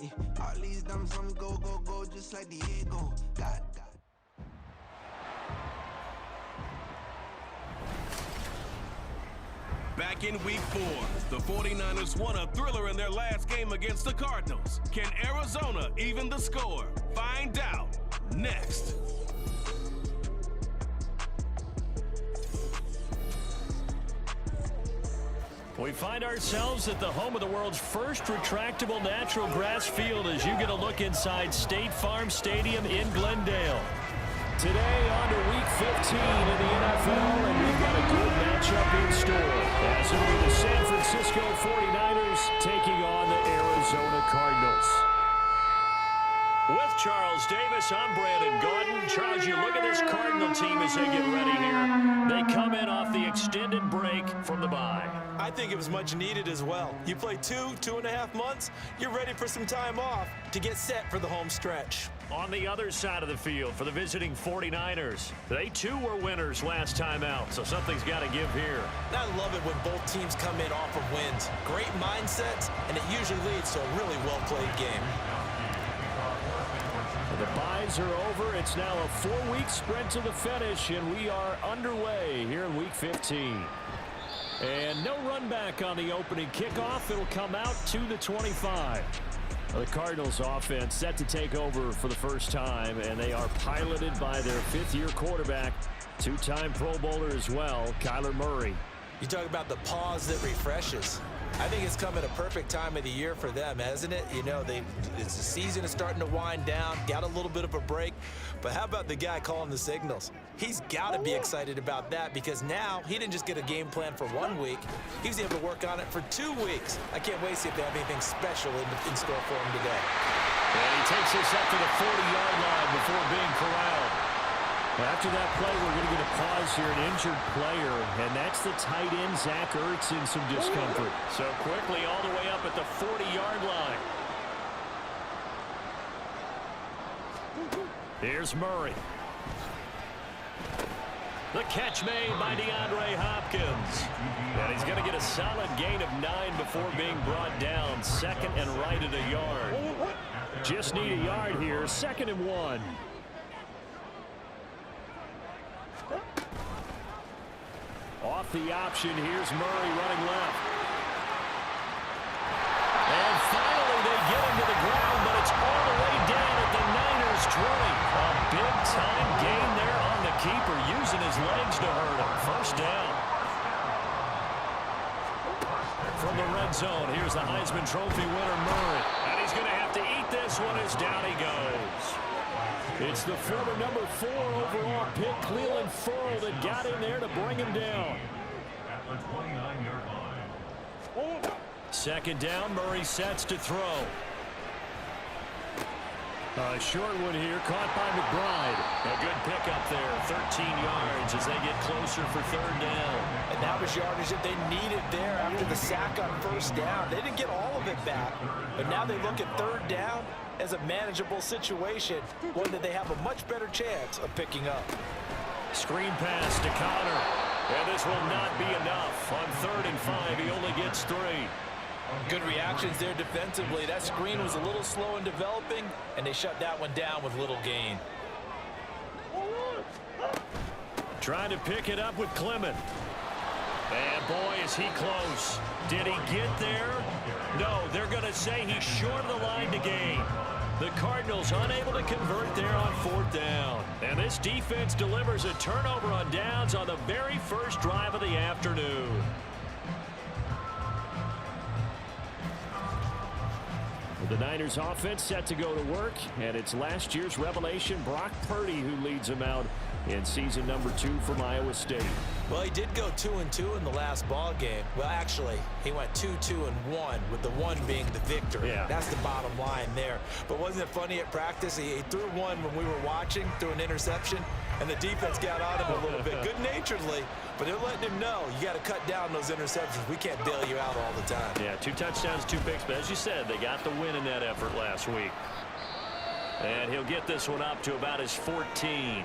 Yeah, all these diamonds on me go, go, go, just like Diego. God. Back in week 4, the 49ers won a thriller in their last game against the Cardinals. Can Arizona even the score? Find out next. We find ourselves at the home of the world's first retractable natural grass field as you get a look inside State Farm Stadium in Glendale. Today on to Week 15 in the NFL, and we've got a good matchup in store. As it'll be the San Francisco 49ers taking on the Arizona Cardinals. With Charles Davis, I'm Brandon Gaudin. Charles, you look at this Cardinal team as they get ready here. They come in off the extended break from the bye. I think it was much needed as well. You play 2.5 months, you're ready for some time off to get set for the home stretch. On the other side of the field for the visiting 49ers, they too were winners last time out, so something's got to give here. I love it when both teams come in off of wins. Great mindsets, and it usually leads to a really well-played game. The byes are over. It's now a 4-week sprint to the finish, and we are underway here in Week 15. And no run back on the opening kickoff. It'll come out to the 25. The Cardinals offense set to take over for the first time, and they are piloted by their 5th-year quarterback, 2-time Pro Bowler as well, Kyler Murray. You talk about the pause that refreshes. I think it's come at a perfect time of the year for them, hasn't it? You know, the season is starting to wind down, got a little bit of a break. But how about the guy calling the signals? He's got to be excited about that because now he didn't just get a game plan for 1 week. He was able to work on it for 2 weeks. I can't wait to see if they have anything special in store for him today. And he takes this up to the 40-yard line before being corralled. After that play, we're going to get a pause here, an injured player, and that's the tight end, Zach Ertz, in some discomfort. So quickly all the way up at the 40-yard line. Here's Murray. The catch made by DeAndre Hopkins. And he's going to get a solid gain of 9 before being brought down. 2nd and right at a yard. Just need a yard here. 2nd and 1. Off the option, here's Murray running left. And finally they get him to the ground, but it's all the way down at the Niners 20. A big-time gain there on the keeper, using his legs to hurt him. First down. From the red zone, here's the Heisman Trophy winner, Murray. And he's going to have to eat this one as down he goes. It's the former number 4 overall pick, Cleveland Ferrell, that got in there to bring him down. 2nd down, Murray sets to throw. A short one here, caught by McBride. A good pickup there, 13 yards as they get closer for 3rd down. And that was yardage that they needed there after the sack on 1st down. They didn't get all of it back, but now they look at 3rd down as a manageable situation, one that they have a much better chance of picking up. Screen pass to Connor. And this will not be enough. On 3rd and 5, he only gets 3. Good reactions there defensively. That screen was a little slow in developing, and they shut that one down with little gain. Trying to pick it up with Clement. And boy, is he close. Did he get there? No, they're going to say he's short of the line to gain. The Cardinals unable to convert there on 4th down. And this defense delivers a turnover on downs on the very first drive of the afternoon. The Niners offense set to go to work, and it's last year's revelation, Brock Purdy, who leads them out in season number 2 from Iowa State. Well, he did go 2-2 in the last ball game. Well, actually, he went 2-2-1, with the 1 being the victory. Yeah. That's the bottom line there. But wasn't it funny at practice? He threw one when we were watching, threw an interception, and the defense got on him a little bit, good-naturedly. But they're letting him know, you got to cut down those interceptions. We can't bail you out all the time. Yeah, 2 touchdowns, 2 picks. But as you said, they got the win in that effort last week. And he'll get this one up to about his 14.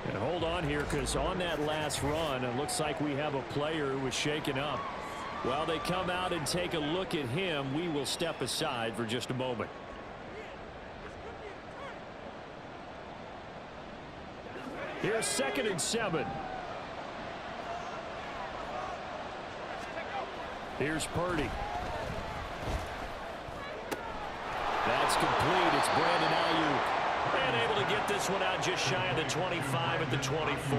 And hold on here, because on that last run, it looks like we have a player who was shaken up. While they come out and take a look at him, we will step aside for just a moment. Here's 2nd and 7. Here's Purdy. That's complete. It's Brandon Ayuk. And able to get this one out just shy of the 25 at the 24.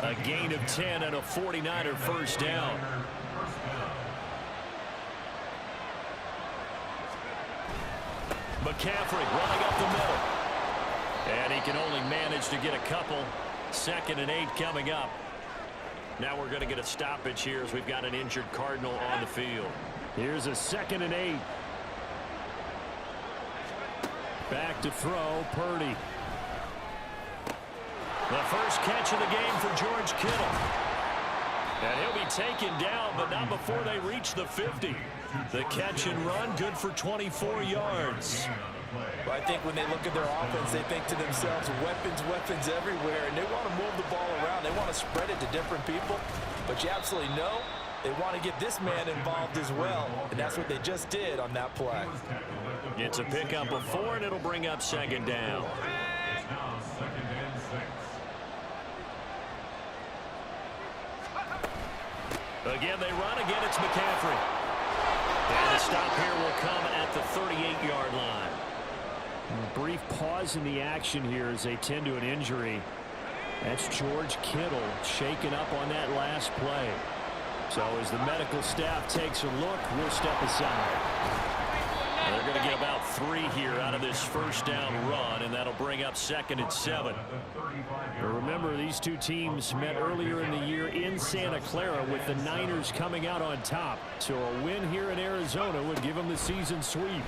A gain of 10 and a 49er first down. McCaffrey running up the middle. And he can only manage to get a couple. 2nd and 8 coming up. Now we're going to get a stoppage here as we've got an injured Cardinal on the field. Here's a 2nd and 8. Back to throw, Purdy. The first catch of the game for George Kittle. And he'll be taken down, but not before they reach the 50. The catch and run, good for 24 yards. Well, I think when they look at their offense, they think to themselves, weapons everywhere, and they want to move the ball around. They want to spread it to different people. But you absolutely know they want to get this man involved as well, and that's what they just did on that play. It's a pickup of 4, and it'll bring up 2nd down. Again, they run. Again, it's McCaffrey. And the stop here will come at the 38-yard line. A brief pause in the action here as they tend to an injury. That's George Kittle shaken up on that last play. So as the medical staff takes a look, we'll step aside. They're going to get about 3 here out of this first down run, and that'll bring up 2nd and 7. Remember, these two teams met earlier in the year in Santa Clara with the Niners coming out on top. So a win here in Arizona would give them the season sweep.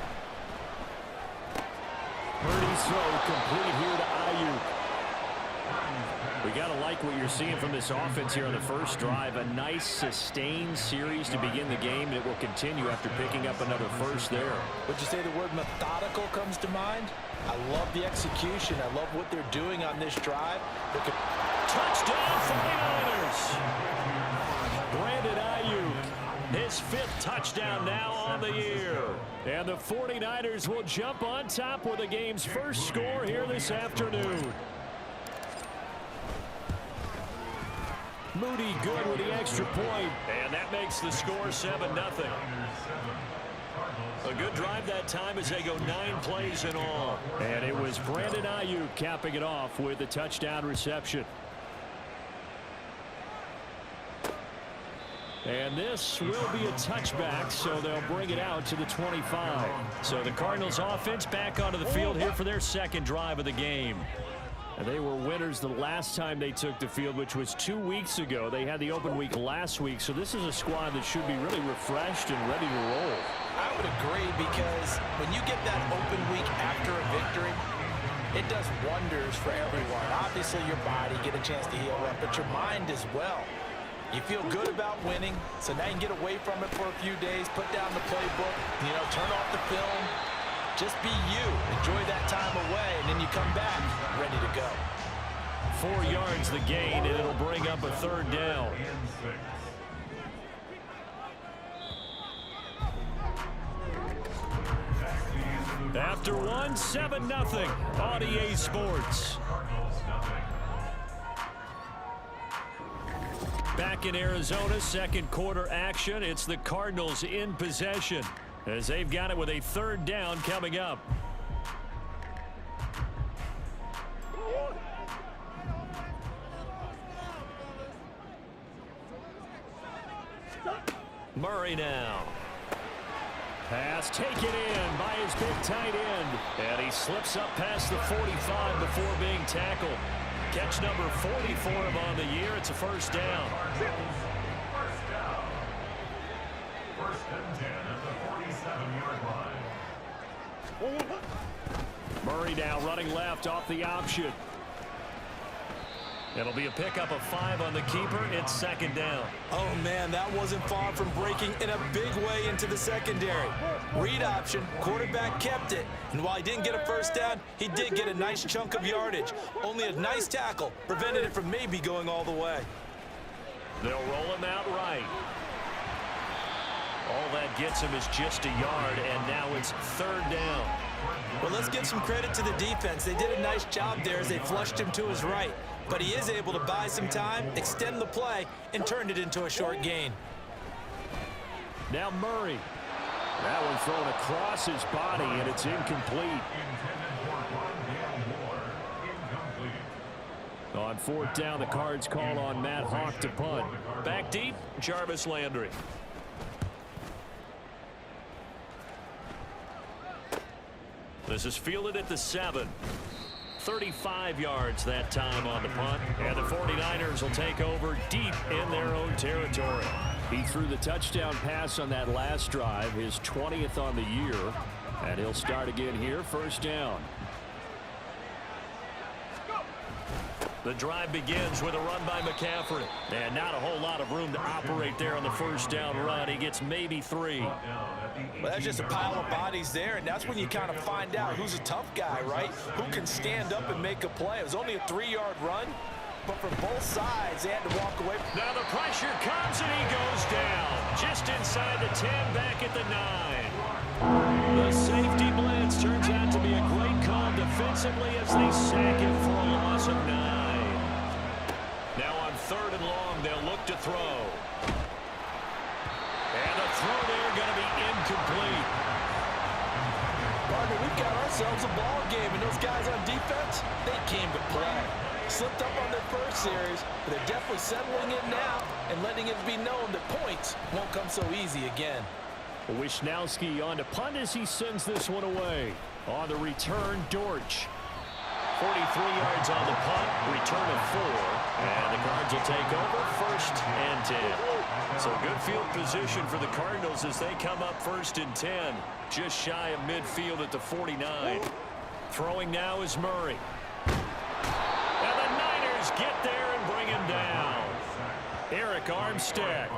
Purdy's throw complete here to Ayuk. We got to like what you're seeing from this offense here on the first drive. A nice sustained series to begin the game, and it will continue after picking up another first there. Would you say the word methodical comes to mind? I love the execution. I love what they're doing on this drive. Touchdown 49ers! Brandon Ayuk, his 5th touchdown now on the year. And the 49ers will jump on top with the game's first score here this afternoon. Moody good with the extra point, and that makes the score 7-0. A good drive that time as they go 9 plays in all. And it was Brandon Ayuk capping it off with a touchdown reception. And this will be a touchback, so they'll bring it out to the 25. So the Cardinals offense back onto the field here for their 2nd drive of the game. And they were winners the last time they took the field, which was 2 weeks ago. They had the open week last week, so this is a squad that should be really refreshed and ready to roll. I would agree, because when you get that open week after a victory, it does wonders for everyone. Obviously, your body, get a chance to heal up, but your mind as well. You feel good about winning, so now you can get away from it for a few days, put down the playbook, turn off the film. Just be you. Enjoy that time away, and then you come back ready to go. 4 yards the gain, and it'll bring up a 3rd down. After 1, 7-0 on EA Sports. Back in Arizona, 2nd quarter action. It's the Cardinals in possession, as they've got it with a 3rd down coming up. Murray now. Pass taken in by his big tight end. And he slips up past the 45 before being tackled. Catch number 40 for him on the year. It's a first down. First and 10 at the 47-yard line. Murray now running left off the option. It'll be a pickup of 5 on the keeper. It's 2nd down. Oh, man, that wasn't far from breaking in a big way into the secondary. Read option, quarterback kept it. And while he didn't get a first down, he did get a nice chunk of yardage. Only a nice tackle prevented it from maybe going all the way. They'll roll him out right. All that gets him is just a yard, and now it's 3rd down. Well, let's give some credit to the defense. They did a nice job there as they flushed him to his right. But he is able to buy some time, extend the play, and turn it into a short gain. Now Murray. That one thrown across his body, and it's incomplete. On fourth down, the Cards call on Matt Hawk to punt. Back deep, Jarvis Landry. This is fielded at the 7. 35 yards that time on the punt. And the 49ers will take over deep in their own territory. He threw the touchdown pass on that last drive, his 20th on the year. And he'll start again here, first down. The drive begins with a run by McCaffrey. And not a whole lot of room to operate there on the first down run. He gets maybe 3. Well, that's just a pile of bodies there, and that's when you kind of find out who's a tough guy, right? Who can stand up and make a play. It was only a 3-yard run, but for both sides, they had to walk away. Now the pressure comes, and he goes down. Just inside the 10, back at the 9. The safety blitz turns out to be a great call defensively as they sack him for a loss of 9. Now on 3rd and long, they'll look to throw. And the throw there going to be incomplete. Partner, we've got ourselves a ball game, and those guys on defense, they came to play. Slipped up on their first series, but they're definitely settling in now and letting it be known that points won't come so easy again. Wisnowski on to punt as he sends this one away. On the return, Dortch. 43 yards on the punt, return of 4, and the Cards will take over 1st and 10. So good field position for the Cardinals as they come up 1st and 10, just shy of midfield at the 49. Throwing now is Murray. And the Niners get there and bring him down. Eric Armstead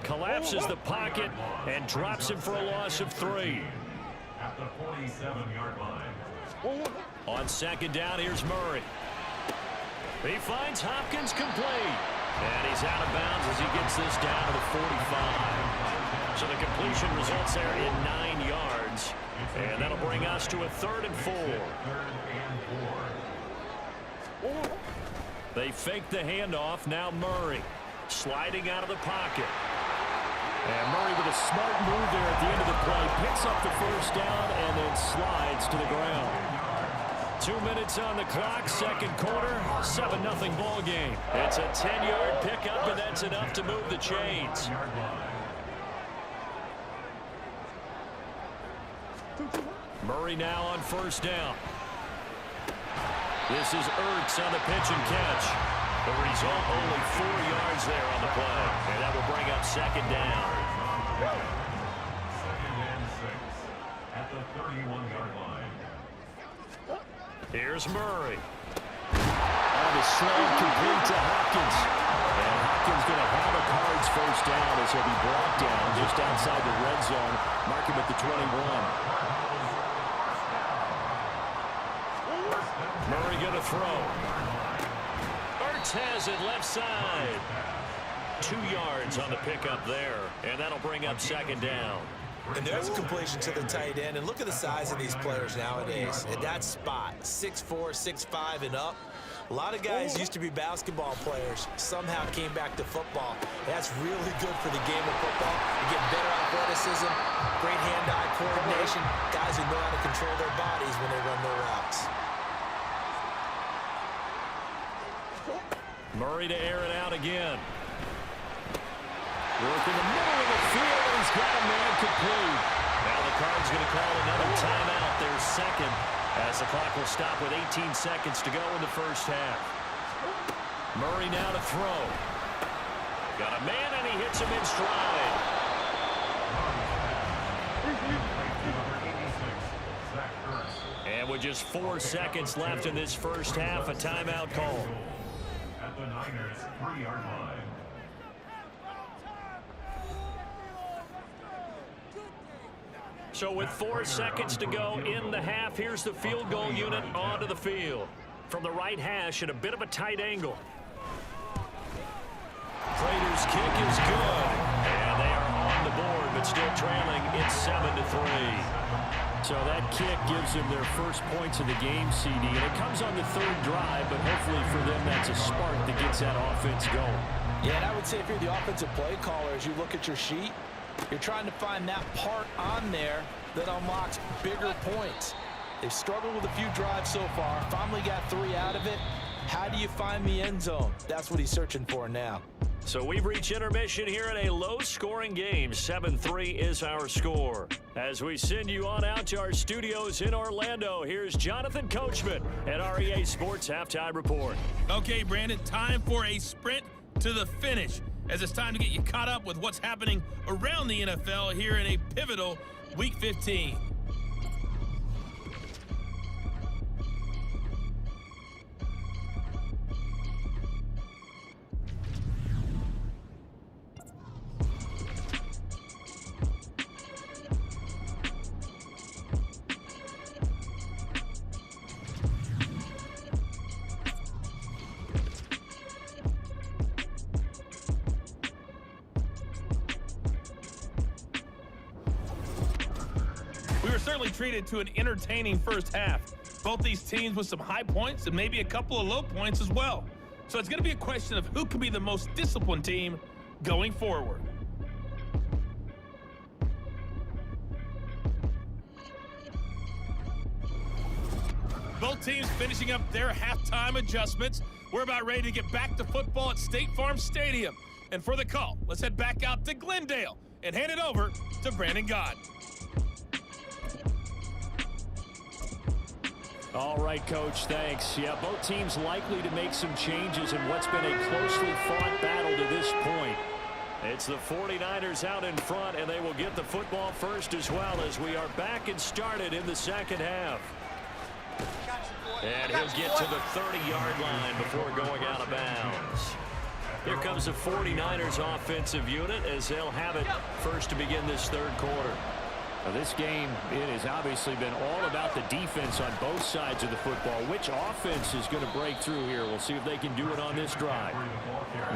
collapses the pocket and drops him for a loss of 3. At the 47-yard line. On 2nd down, here's Murray. He finds Hopkins complete. And he's out of bounds as he gets this down to the 45. So the completion results there in 9 yards. And that'll bring us to a 3rd and 4. They fake the handoff. Now Murray sliding out of the pocket. And Murray with a smart move there at the end of the play. Picks up the first down and then slides to the ground. 2 minutes on the clock, 2nd quarter, 7-0 ball game. It's a 10-yard pickup, and that's enough to move the chains. Murray now on 1st down. This is Ertz on the pitch and catch. The result, only 4 yards there on the play, and that will bring up 2nd down. 2nd and 6 at the 31-yard line. Here's Murray. On the slant, complete to Hopkins. And Hopkins going to have a Cards first down as he'll be brought down just outside the red zone. Mark him at the 21. Murray going to throw. Ertz has it left side. 2 yards on the pickup there. And that'll bring up 2nd down. And there's a completion to the tight end. And look at the size of these players nowadays. At that spot, 6'4", 6'5", and up. A lot of guys used to be basketball players, somehow came back to football. That's really good for the game of football. You get better athleticism, great hand-eye coordination, guys who know how to control their bodies when they run their routes. Murray to air it out again. Work in the middle of the field, and he's got a man complete. Now the Cards going to call another timeout, their 2nd, as the clock will stop with 18 seconds to go in the first half. Murray now to throw. Got a man, and he hits him in stride. And with just 4 seconds left in this first half, a timeout call. At the Niners' 3-yard line. So with 4 seconds to go in the half, here's the field goal unit onto the field. From the right hash at a bit of a tight angle. Prater's kick is good. And they are on the board, but still trailing. It's 7-3. So that kick gives them their first points of the game, CD. And it comes on the third drive, but hopefully for them that's a spark that gets that offense going. Yeah, and I would say if you're the offensive play caller, as you look at your sheet, you're trying to find that part on there that unlocks bigger points. They've struggled with a few drives so far. Finally got 3 out of it. How do you find the end zone? That's what he's searching for now. So we've reached intermission here in a low-scoring game. 7-3 is our score. As we send you on out to our studios in Orlando, here's Jonathan Coachman at REA Sports Halftime Report. Okay, Brandon, time for a sprint to the finish, as it's time to get you caught up with what's happening around the NFL here in a pivotal Week 15. We were certainly treated to an entertaining first half. Both these teams with some high points and maybe a couple of low points as well. So it's going to be a question of who can be the most disciplined team going forward. Both teams finishing up their halftime adjustments. We're about ready to get back to football at State Farm Stadium. And for the call, let's head back out to Glendale and hand it over to Brandon God. All right, Coach, thanks. Yeah, both teams likely to make some changes in what's been a closely fought battle to this point. It's the 49ers out in front, and they will get the football first as well as we are back and started in the second half. And he'll get to the 30-yard line before going out of bounds. Here comes the 49ers offensive unit as they'll have it first to begin this third quarter. Now, this game, it has obviously been all about the defense on both sides of the football. Which offense is going to break through here? We'll see if they can do it on this drive.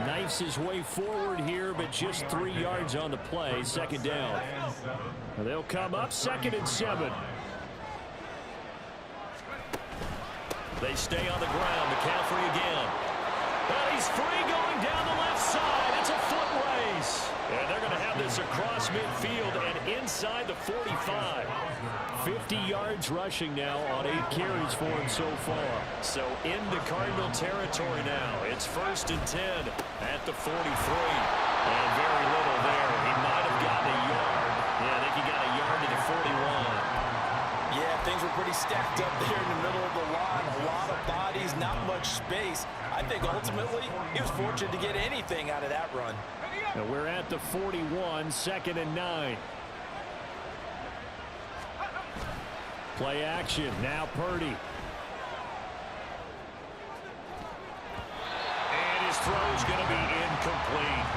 Knifes his way forward here, but just 3 yards on the play. Second down. Now, they'll come up 2nd and 7. They stay on the ground. McCaffrey again. And he's free going down the left side. It's a foot race. And they're going to have this across midfield and inside the 45. 50 yards rushing now on 8 carries for him so far. So into Cardinal territory now. It's 1st and 10 at the 43. And very little there. He might have gotten a yard. Yeah, I think he got a yard to the 41. Yeah, things were pretty stacked up there in the middle of the line. A lot of bodies, not much space. I think ultimately he was fortunate to get anything out of that run. Now we're at the 41, 2nd and 9. Play action, now Purdy. And his throw's going to be incomplete.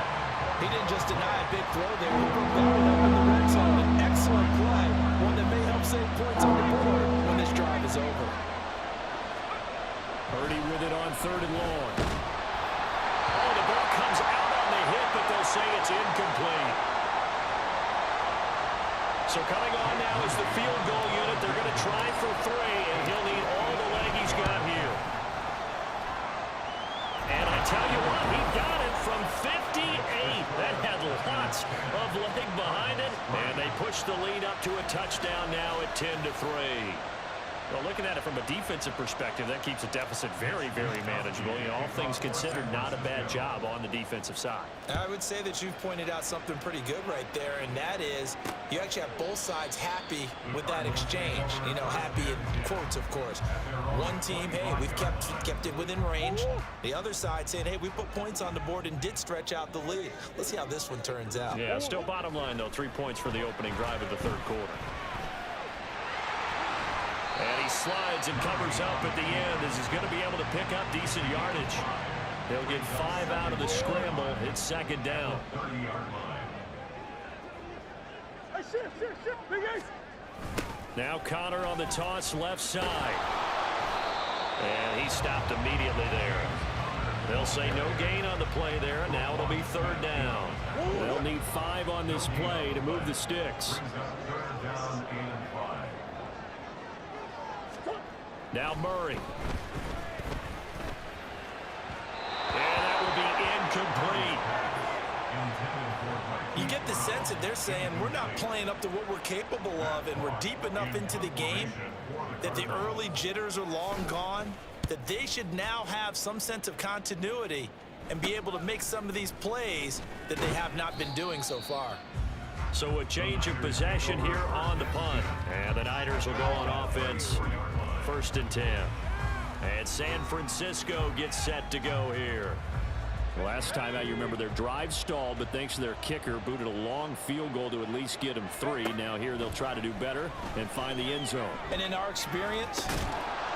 He didn't just deny a big throw there. He broke that one up in the red zone. An excellent play, one that may help save points on the board when this drive is over. Purdy with it on 3rd and long. Oh, the ball comes out on the hit, but they'll say it's incomplete. So coming on now is the field goal unit. They're going to try for 3, and he'll need all the leg he's got here. And I tell you what, he got it from 58. That had lots of leg behind it, and they push the lead up to a touchdown now at 10-3. Well, looking at it from a defensive perspective, that keeps the deficit very, very manageable. You know, all things considered, not a bad job on the defensive side. I would say that you've pointed out something pretty good right there, and that is you actually have both sides happy with that exchange. You know, happy in quotes, of course. One team, hey, we've kept it within range. The other side saying, hey, we put points on the board and did stretch out the lead. Let's see how this one turns out. Yeah, still bottom line, though, 3 points for the opening drive of the third quarter. And he slides and covers up at the end as he's going to be able to pick up decent yardage. He'll get 5 out of the scramble. It's 2nd down. Now Connor on the toss left side. And he stopped immediately there. They'll say no gain on the play there. Now it'll be 3rd down. They'll need 5 on this play to move the sticks. Now Murray. And that would be incomplete. You get the sense that they're saying we're not playing up to what we're capable of, and we're deep enough into the game that the early jitters are long gone, that they should now have some sense of continuity and be able to make some of these plays that they have not been doing so far. So a change of possession here on the punt. And the Niners will go on offense. 1st and 10. And San Francisco gets set to go here. Last time out, you remember their drive stalled, but thanks to their kicker, booted a long field goal to at least get them 3. Now here they'll try to do better and find the end zone. And in our experience,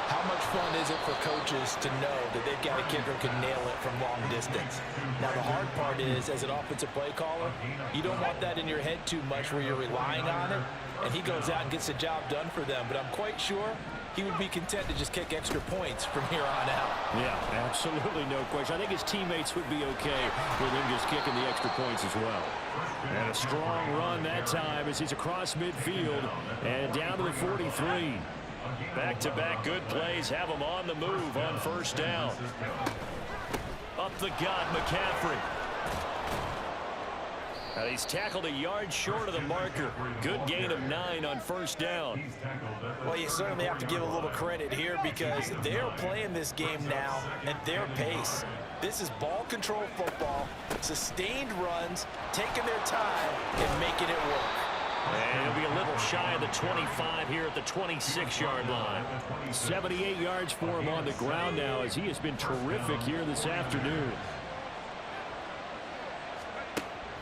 how much fun is it for coaches to know that they've got a kicker who can nail it from long distance? Now, the hard part is, as an offensive play caller, you don't want that in your head too much where you're relying on it, and he goes out and gets the job done for them. But I'm quite sure he would be content to just kick extra points from here on out. Yeah, absolutely no question. I think his teammates would be okay with him just kicking the extra points as well. And a strong run that time as he's across midfield and down to the 43. Back-to-back good plays have him on the move on 1st down. Up the gut, McCaffrey. And he's tackled a yard short of the marker. Good gain of 9 on 1st down. Well, you certainly have to give a little credit here because they're playing this game now at their pace. This is ball control football, sustained runs, taking their time and making it work. And he'll be a little shy of the 25 here at the 26-yard line. 78 yards for him on the ground now as he has been terrific here this afternoon.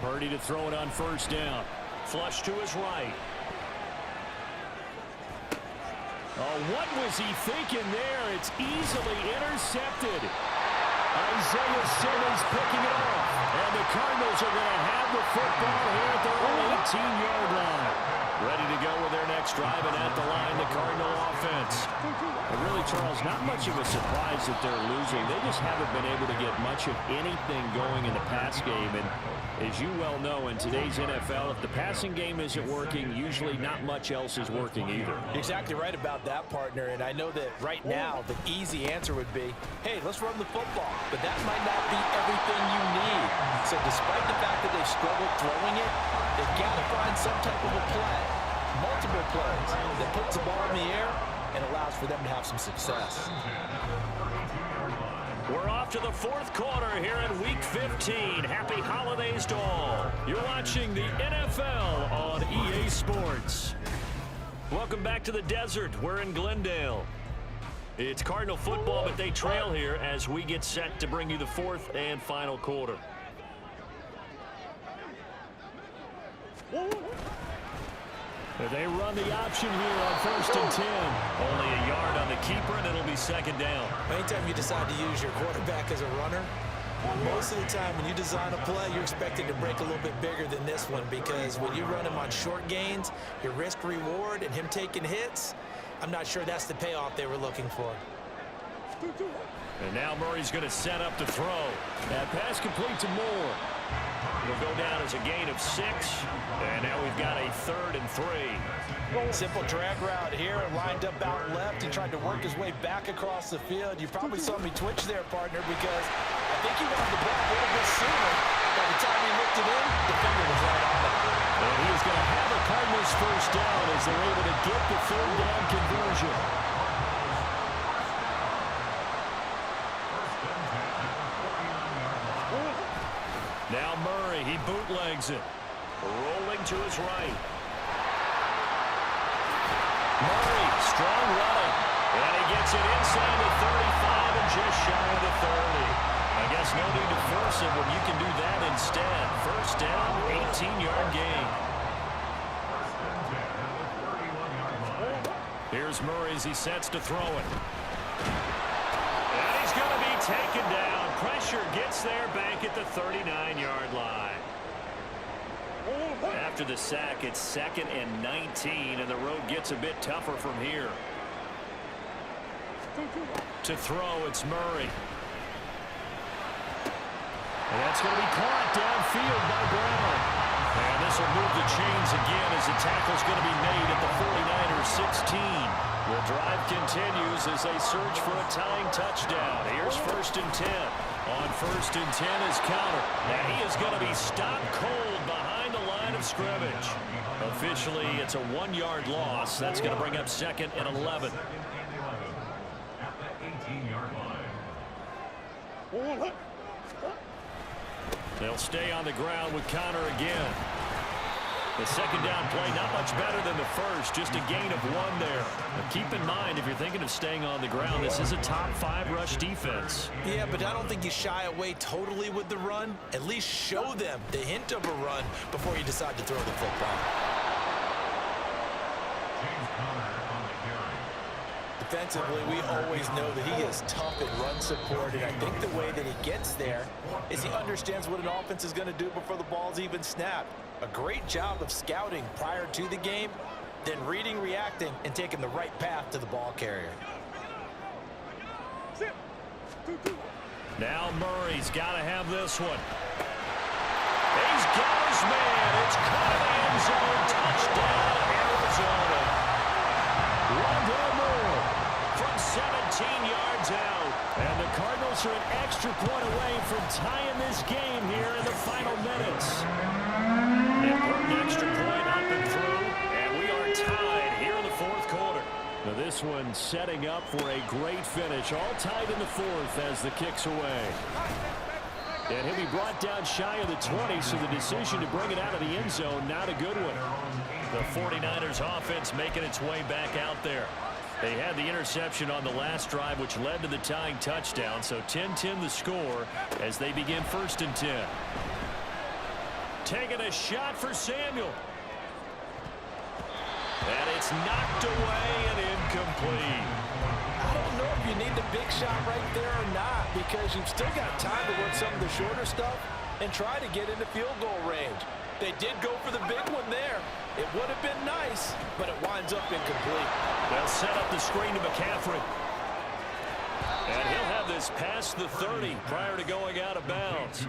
Purdy to throw it on 1st down. Flush to his right. Oh, what was he thinking there? It's easily intercepted. Isaiah Simmons picking it off. And the Cardinals are going to have the football here at their own 18-yard line. Ready to go with their next drive, and at the line, the Cardinal offense. And really, Charles, not much of a surprise that they're losing. They just haven't been able to get much of anything going in the pass game. And as you well know, in today's NFL, if the passing game isn't working, usually not much else is working either. You're exactly right about that, partner. And I know that right now, the easy answer would be, hey, let's run the football. But that might not be everything you need. So despite the fact that they've struggled throwing it, they've got to find some type of a play, multiple plays, that puts the ball in the air and allows for them to have some success. We're off to the 4th quarter here in Week 15. Happy holidays to all. You're watching the NFL on EA Sports. Welcome back to the desert. We're in Glendale. It's Cardinal football, but they trail here as we get set to bring you the 4th and final quarter. They run the option here on 1st and 10. Only a yard on the keeper, and it'll be 2nd down. Anytime you decide to use your quarterback as a runner, most of the time when you design a play, you're expecting to break a little bit bigger than this one because when you run him on short gains, your risk-reward and him taking hits, I'm not sure that's the payoff they were looking for. And now Murray's going to set up to throw. That pass complete to Moore. It'll go down as a gain of 6. And now we've got a 3rd and 3. Simple drag route here, lined up out left. He tried to work his way back across the field. You probably saw me twitch there, partner, because I think he wanted the ball a little bit sooner. By the time he looked it in, the defender was right on that. And he is going to have the Cardinals 1st down as they're able to get the 3rd down conversion. Now Murray, he bootlegs it. Rolling to his right. Murray, strong running. And he gets it inside the 35 and just shy of the 30. I guess no need to force it when you can do that instead. 1st down, 18-yard gain. Here's Murray as he sets to throw it. And he's going to be taken down. Pressure gets there back at the 39-yard line. After the sack, it's 2nd and 19, and the road gets a bit tougher from here. To throw, it's Murray. And that's going to be caught downfield by Brown. And this will move the chains again as the tackle's going to be made at the 49ers 16. The drive continues as they search for a tying touchdown. Here's 1st and 10. On 1st and 10 is Counter. And he is going to be stopped cold behind the line of scrimmage. Officially, it's a 1-yard loss. That's going to bring up 2nd and 11. At the 18-yard line. They'll stay on the ground with Counter again. The second down play, not much better than the first, just a gain of 1 there. But keep in mind, if you're thinking of staying on the ground, this is a top 5 rush defense. Yeah, but I don't think you shy away totally with the run. At least show them the hint of a run before you decide to throw the football. James Conner on the carry. Defensively, we always know that he is tough in run support, and I think the way that he gets there is he understands what an offense is going to do before the ball's even snapped. A great job of scouting prior to the game, then reading, reacting, and taking the right path to the ball carrier. Now Murray's got to have this one. He's got his man. It's caught in the end zone. Touchdown, Arizona. Rondell Moore from 17 yards out. And the Cardinals are an extra point away from tying this game here in the final minutes. Important extra point up and through, and we are tied here in the 4th quarter. Now this one setting up for a great finish, all tied in the 4th as the kick's away. And he'll be brought down shy of the 20, so the decision to bring it out of the end zone, not a good one. The 49ers offense making its way back out there. They had the interception on the last drive, which led to the tying touchdown, so 10-10 the score as they begin 1st and 10. Taking a shot for Samuel. And it's knocked away and incomplete. I don't know if you need the big shot right there or not, because you've still got time to work some of the shorter stuff and try to get into field goal range. They did go for the big one there. It would have been nice, but it winds up incomplete. They'll set up the screen to McCaffrey. And he'll have this past the 30 prior to going out of bounds.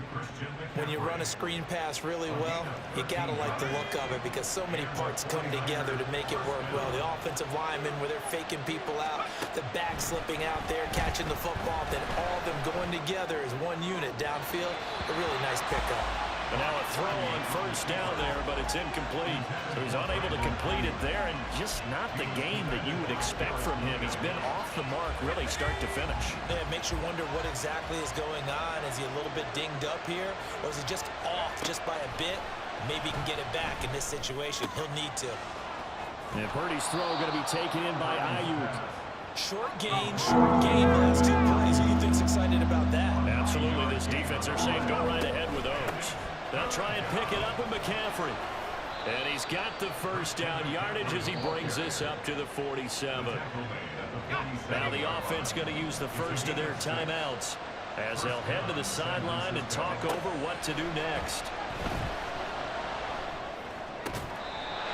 When you run a screen pass really well, you got to like the look of it because so many parts come together to make it work well. The offensive linemen, where they're faking people out, the back slipping out there, catching the football, then all of them going together as one unit downfield. A really nice pickup. And now a throw on 1st down there, but it's incomplete. So he's unable to complete it there, and just not the game that you would expect from him. He's been off the mark really start to finish. Yeah, it makes you wonder what exactly is going on. Is he a little bit dinged up here, or is he just off just by a bit? Maybe he can get it back in this situation. He'll need to. And Purdy's throw going to be taken in by Ayuk. Short gain, last 2 plays. Who do you think's excited about that? Absolutely, this defense are saying go right ahead with those. They'll try and pick it up with McCaffrey. And he's got the 1st down yardage as he brings this up to the 47. Now the offense going to use the first of their timeouts as they'll head to the sideline and talk over what to do next.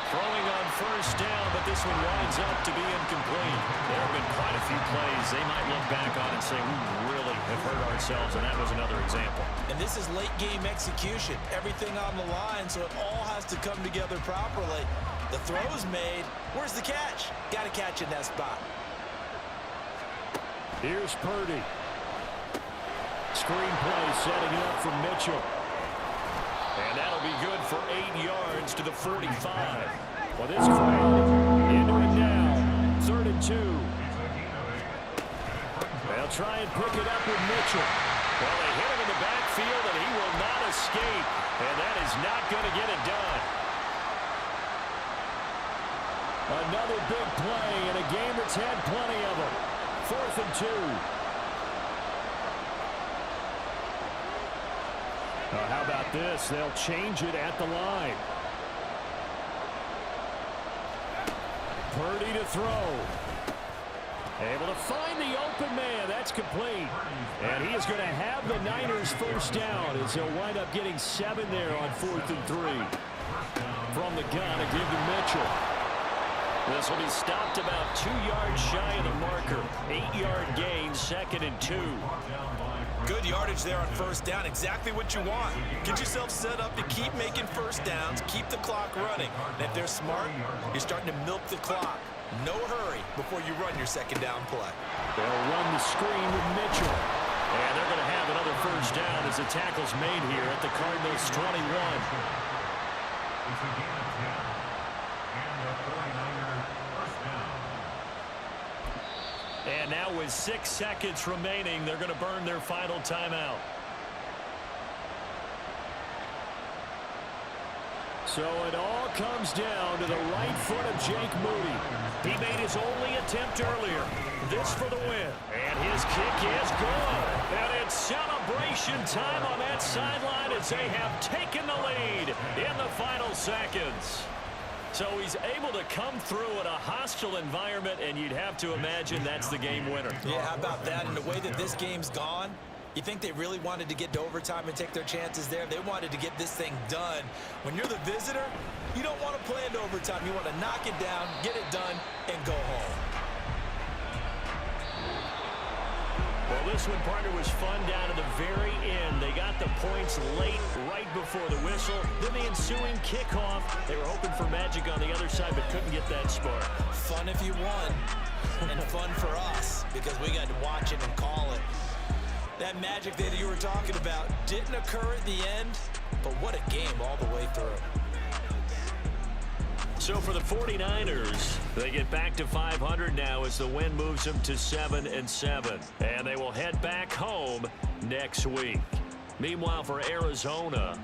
Throwing on 1st down, but this one winds up to be incomplete. There have been quite a few plays they might look back on and say, we really have hurt ourselves, and that was another example. And this is late-game execution. Everything on the line, so it all has to come together properly. The throw's made. Where's the catch? Got to catch in that spot. Here's Purdy. Screen play setting it up for Mitchell. And that'll be good for 8 yards to the 45. Well, this crowd into it now. 3rd and 2. They'll try and pick it up with Mitchell. Well, they hit him in the backfield, and he will not escape. And that is not going to get it done. Another big play in a game that's had plenty of them. 4th and 2. How about this? They'll change it at the line. Purdy to throw. Able to find the open man. That's complete. And he is going to have the Niners 1st down as he'll wind up getting 7 there on 4th and 3. From the gun, a give to Mitchell. This will be stopped about 2 yards shy of the marker. 8-yard gain, 2nd and 2. Good yardage there on 1st down. Exactly what you want. Get yourself set up to keep making 1st downs, keep the clock running. And if they're smart, you're starting to milk the clock. No hurry before you run your second down play. They'll run the screen with Mitchell. And they're going to have another first down as the tackle's made here at the Cardinals' 21. It's a gain of 10. And the 49er first down. And now with 6 seconds remaining, they're going to burn their final timeout. So it all comes down to the right foot of Jake Moody. He made his only attempt earlier. This for the win. And his kick is good. And it's celebration time on that sideline as they have taken the lead in the final seconds. So he's able to come through in a hostile environment, and you'd have to imagine that's the game winner. Yeah, how about that? And the way that this game's gone, you think they really wanted to get to overtime and take their chances there? They wanted to get this thing done. When you're the visitor, you don't want to play into overtime. You want to knock it down, get it done, and go home. Well, this one, partner, was fun down to the very end. They got the points late, right before the whistle. Then the ensuing kickoff. They were hoping for magic on the other side, but couldn't get that spark. Fun if you won, and fun for us because we got to watch it and call it. That magic that you were talking about didn't occur at the end, but what a game all the way through. So for the 49ers, they get back to 500 now as the win moves them to 7-7. And they will head back home next week. Meanwhile, for Arizona,